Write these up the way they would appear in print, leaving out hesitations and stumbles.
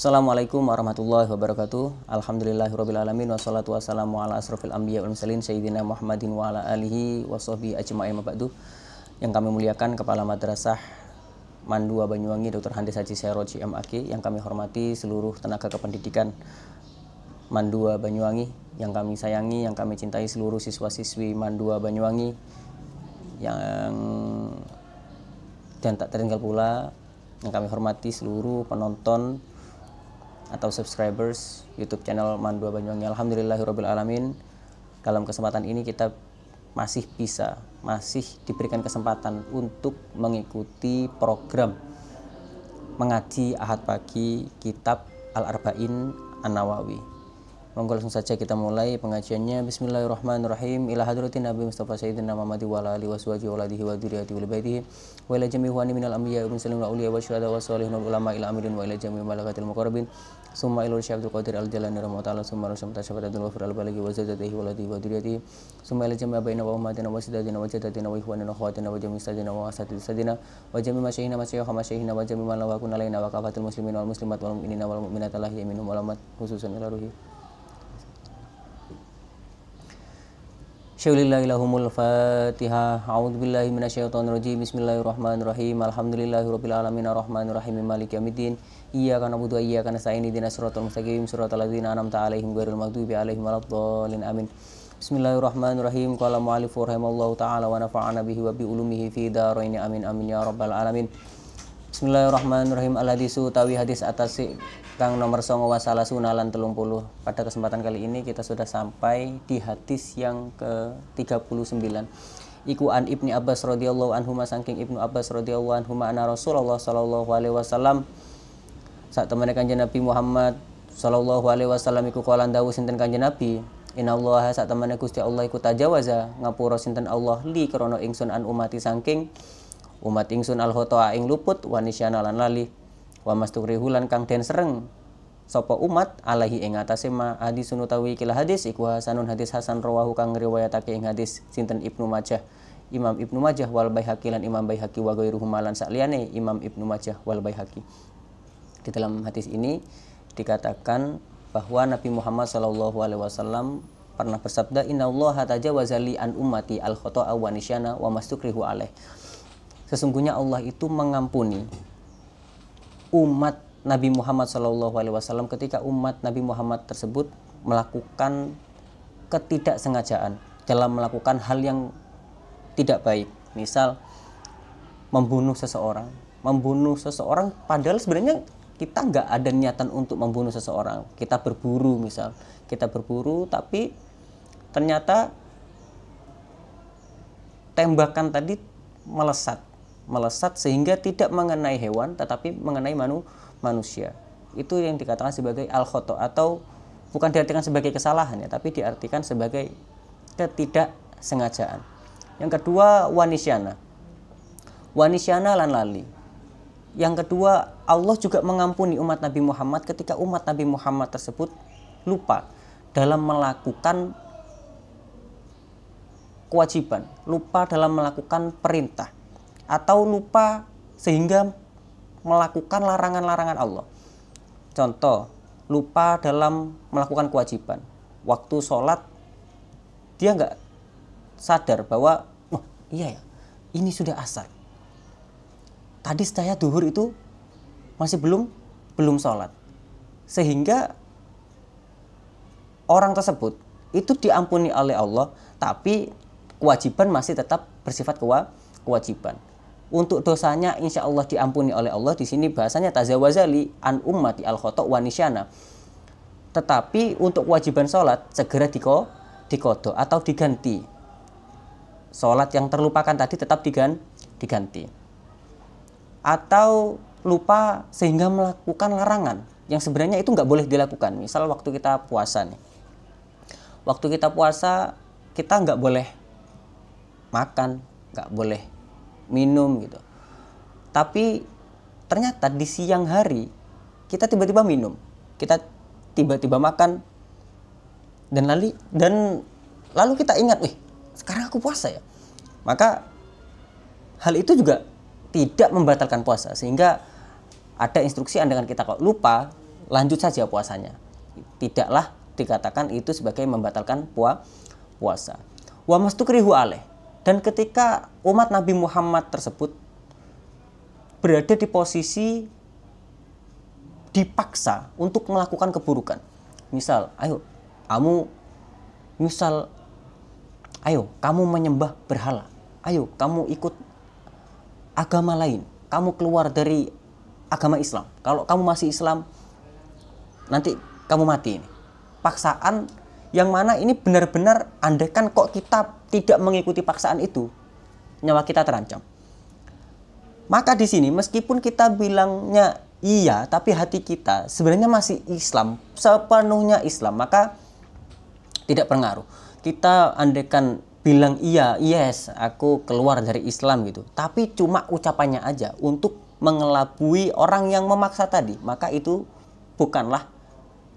Assalamualaikum warahmatullahi wabarakatuh. Alhamdulillahirabbil alamin wassalatu wassalamu ala asrofil anbiya wal mursalin sayyidina Muhammadin wa ala alihi washabbihi ajmain mabadu. Yang kami muliakan Kepala Madrasah Mandua Banyuwangi Dr. Handes Haji Sairoji MAG, yang kami hormati seluruh tenaga kependidikan Mandua Banyuwangi, yang kami sayangi, yang kami cintai seluruh siswa-siswi Mandua Banyuwangi, dan tak tertinggal pula yang kami hormati seluruh penonton atau subscribers YouTube channel Mandua Banyuwangi. Alhamdulillahirabbil alamin. Dalam kesempatan ini kita masih diberikan kesempatan untuk mengikuti program mengaji Ahad pagi kitab Al-Arba'in An-Nawawi. Monggo langsung saja kita mulai pengajiannya. Bismillahirrahmanirrahim. Ila hadratin Nabi Mustafa Sayyidina Muhammad wa ala alihi washabihi wa alihi wa dzurriyyati wa baitihi wa ila jami'i ikhwani minal anbiya'i wal mursalin wal awliya wa syuhada wa sholihin wal ulama ila amrin wa ila jami'i malakatil muqarrabin summa ila Syekh Abdul Qadir Al-Jalani rahimahullah ta'ala summa rasyam tashafatul wafir al-balagi wa zadatihi wa alihi wa dzurriyyati summa ila jami'i abaina wa ummatina wa sidadina wa jaddatina wa ikhwanina wa akhwatina wa jami'i sadina wa asatidzina wa jami'i masyaykhina wa jami'i man lawakun alaina wa kafatul muslimin wal muslimat wal mu'minina wal mu'minat allahi minhum wal amat khususan ila ruhi Syaulillahi Fatihah. A'udzubillahi minasyaitonirrajim. Bismillahirrahmanirrahim. Alhamdulillahirabbil alamin arrahmanirrahim maliki yaumiddin. Iyyaka na'budu wa iyyaka nasta'in ihdinas siratal mustaqim siratal ladzina an'amta 'alaihim ghairil maghdubi 'alaihim waladdallin. Amin. Bismillahirrahmanirrahim. Qala mu'allif rahimallahu ta'ala wa nafa'ana bihi wa bi ulumihi fi dharain. Amin amin ya rabbal alamin. Bismillahirrahmanirrahim. Al-hadisu tawi hadis atas kang nomor 9 lan 30. Pada kesempatan kali ini kita sudah sampai di hadis yang ke-39. Iku an Ibni Abbas radhiyallahu anhuma saking Ibnu Abbas radhiyallahu anhuma anna Rasulullah sallallahu alaihi wasallam sak temene Kanjeng Nabi Muhammad sallallahu alaihi wasallam iku kalan dawuh sinten Kanjeng Nabi, innallaha sak temene Gusti Allah iku tajawaza ngapura sinten Allah li krana ingsun an umati saking umat ingsun al-khata'a ing luput wa nisyana lan lali wa mastukrihulan kang den sereng sapa umat alaihi ing atase ma hadisun utawi kila hadis iku hasanun hadis hasan rawahu kang riwayatake ing hadis sinten Ibnu Majah, Imam Ibnu Majah wal Baihaqi lan Imam Baihaqi wa ghairuhum lan sakliyane Imam Ibnu Majah wal Baihaqi. Di dalam hadis ini dikatakan bahwa Nabi Muhammad sallallahu alaihi wasallam pernah bersabda, innallaha tajawaza li an ummati al khata'a wa nisyana wa mastukrihu alaih. Sesungguhnya Allah itu mengampuni umat Nabi Muhammad SAW ketika umat Nabi Muhammad tersebut melakukan ketidaksengajaan dalam melakukan hal yang tidak baik. Misal membunuh seseorang padahal sebenarnya kita nggak ada niatan untuk membunuh seseorang. Kita berburu tapi ternyata tembakan tadi melesat sehingga tidak mengenai hewan tetapi mengenai manusia. Itu yang dikatakan sebagai al-khata, atau bukan diartikan sebagai kesalahan ya, tapi diartikan sebagai ketidaksengajaan. Yang kedua wanisyana lan lali. Yang kedua, Allah juga mengampuni umat Nabi Muhammad ketika umat Nabi Muhammad tersebut lupa dalam melakukan kewajiban, lupa dalam melakukan perintah, atau lupa sehingga melakukan larangan-larangan Allah. Contoh, lupa dalam melakukan kewajiban. Waktu sholat dia nggak sadar bahwa oh iya ya, ini sudah asar. Tadi saya duhur itu masih belum sholat. Sehingga orang tersebut itu diampuni oleh Allah, tapi kewajiban masih tetap bersifat kewajiban. Untuk dosanya insya Allah diampuni oleh Allah. Di sini bahasanya tazawazali an ummati al khata' wa nisyana. Tetapi untuk kewajiban sholat segera dikodok atau diganti. Sholat yang terlupakan tadi tetap diganti. Atau lupa sehingga melakukan larangan yang sebenarnya itu nggak boleh dilakukan. Misal waktu kita puasa nih. Waktu kita puasa kita nggak boleh makan, nggak boleh minum gitu. Tapi ternyata di siang hari kita tiba-tiba minum, kita tiba-tiba makan, dan lalu kita ingat, sekarang aku puasa ya. Maka hal itu juga tidak membatalkan puasa, sehingga ada instruksi dengan kita kalau lupa lanjut saja puasanya. Tidaklah dikatakan itu sebagai membatalkan puasa. Wa mastukrihu alaih. Dan ketika umat Nabi Muhammad tersebut berada di posisi dipaksa untuk melakukan keburukan. Misal, kamu menyembah berhala. Ayo, kamu ikut agama lain. Kamu keluar dari agama Islam. Kalau kamu masih Islam, nanti kamu mati ini. Paksaan yang mana ini benar-benar andaikan kok kita tidak mengikuti paksaan itu, nyawa kita terancam. Maka di sini meskipun kita bilangnya iya, tapi hati kita sebenarnya masih Islam, sepenuhnya Islam, maka tidak pengaruh. Kita andaikan bilang iya, yes, aku keluar dari Islam gitu, tapi cuma ucapannya aja untuk mengelabui orang yang memaksa tadi, maka itu bukanlah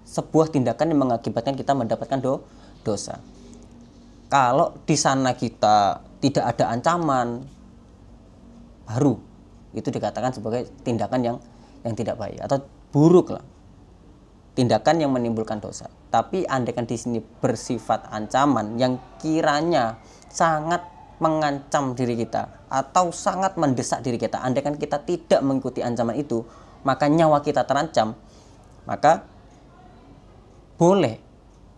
sebuah tindakan yang mengakibatkan kita mendapatkan dosa. Kalau di sana kita tidak ada ancaman, baru itu dikatakan sebagai tindakan yang tidak baik atau buruk lah, tindakan yang menimbulkan dosa. Tapi andaikan di sini bersifat ancaman yang kiranya sangat mengancam diri kita atau sangat mendesak diri kita, andaikan kita tidak mengikuti ancaman itu, maka nyawa kita terancam, maka boleh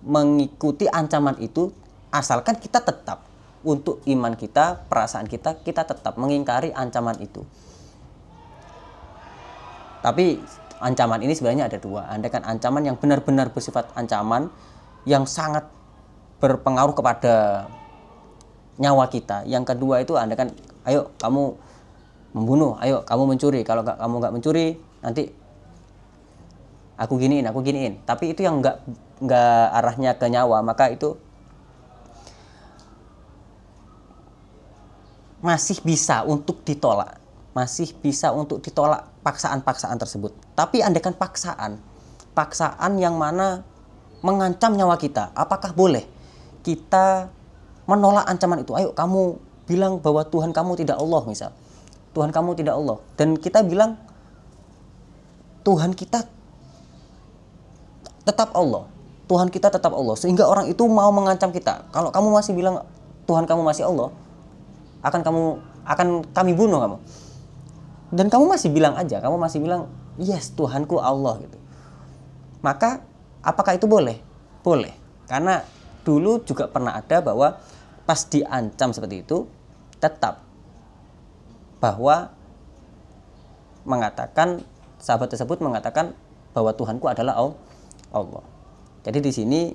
mengikuti ancaman itu asalkan kita tetap untuk iman kita, perasaan kita tetap mengingkari ancaman itu. Tapi ancaman ini sebenarnya ada dua. Andaikan ancaman yang benar-benar bersifat ancaman yang sangat berpengaruh kepada nyawa kita. Yang kedua itu andaikan ayo kamu membunuh, ayo kamu mencuri. Kalau kamu nggak mencuri, nanti aku giniin. Tapi itu yang nggak arahnya ke nyawa, maka itu masih bisa untuk ditolak. Masih bisa untuk ditolak paksaan-paksaan tersebut. Tapi andaikan paksaan yang mana mengancam nyawa kita, apakah boleh kita menolak ancaman itu? Ayo kamu bilang bahwa Tuhan kamu tidak Allah misal. Tuhan kamu tidak Allah. Dan kita bilang Tuhan kita tetap Allah. Tuhan kita tetap Allah. Sehingga orang itu mau mengancam kita. Kalau kamu masih bilang Tuhan kamu masih Allah, akan kami bunuh kamu. Dan kamu masih bilang yes, Tuhanku Allah gitu. Maka apakah itu boleh? Boleh. Karena dulu juga pernah ada bahwa pas diancam seperti itu, tetap bahwa sahabat tersebut mengatakan bahwa Tuhanku adalah Allah. Jadi di sini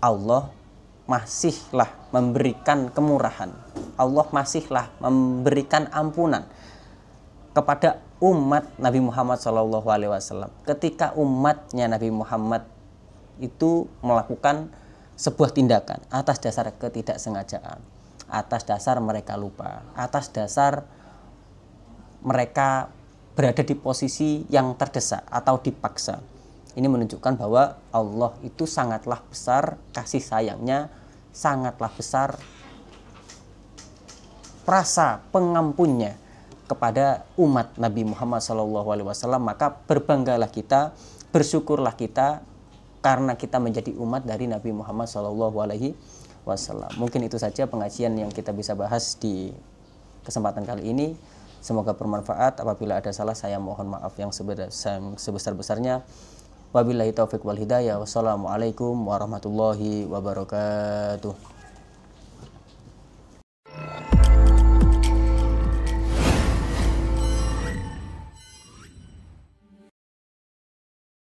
Allah masihlah memberikan kemurahan. Allah masihlah memberikan ampunan kepada umat Nabi Muhammad SAW. Ketika umatnya Nabi Muhammad itu melakukan sebuah tindakan atas dasar ketidaksengajaan, atas dasar mereka lupa, atas dasar mereka berada di posisi yang terdesak atau dipaksa. Ini menunjukkan bahwa Allah itu sangatlah besar kasih sayangnya, sangatlah besar rasa pengampunnya kepada umat Nabi Muhammad SAW. Maka berbanggalah kita, bersyukurlah kita karena kita menjadi umat dari Nabi Muhammad SAW. Mungkin itu saja pengajian yang kita bisa bahas di kesempatan kali ini. Semoga bermanfaat. Apabila ada salah, saya mohon maaf yang sebesar-besarnya. Wabillahi taufiq wal hidayah. Wassalamualaikum warahmatullahi wabarakatuh.